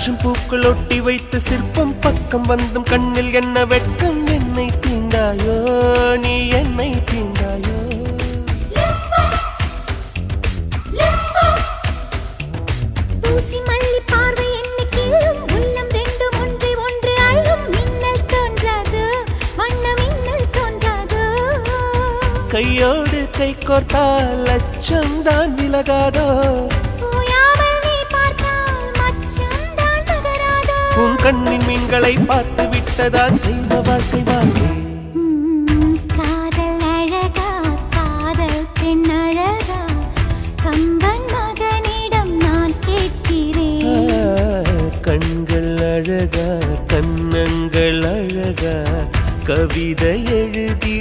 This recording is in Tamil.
லட்சம் பூக்கள் ஒட்டி வைத்த சிற்பம் பக்கம் வந்தும் கண்ணில் என்ன வெட்கம் என்னை தீண்டாயோ நீ என்னை தீண்டாயோ ஊசி மல்லி பார்வை என்னைக்கு உள்ளம் ரெண்டும் ஒன்றை ஒன்று அள்ளும் மின்னல் தோன்றாது வண்ண மின்னல் தோன்றாது கையோடு கை கோர்த்தால் லட்சம் தான் விலகாதோ உன் கண்ணின் மீன்களை பார்த்து விட்டதால் செய்த வாழ்க்கை வாழ்க்கை காதல் அழகா காதல் பெண் அழகா கம்பன் மகனிடம் நான் கேட்கிறேன் கண்கள் அழகா கண்ணங்கள் அழகா கவிதை எழுதி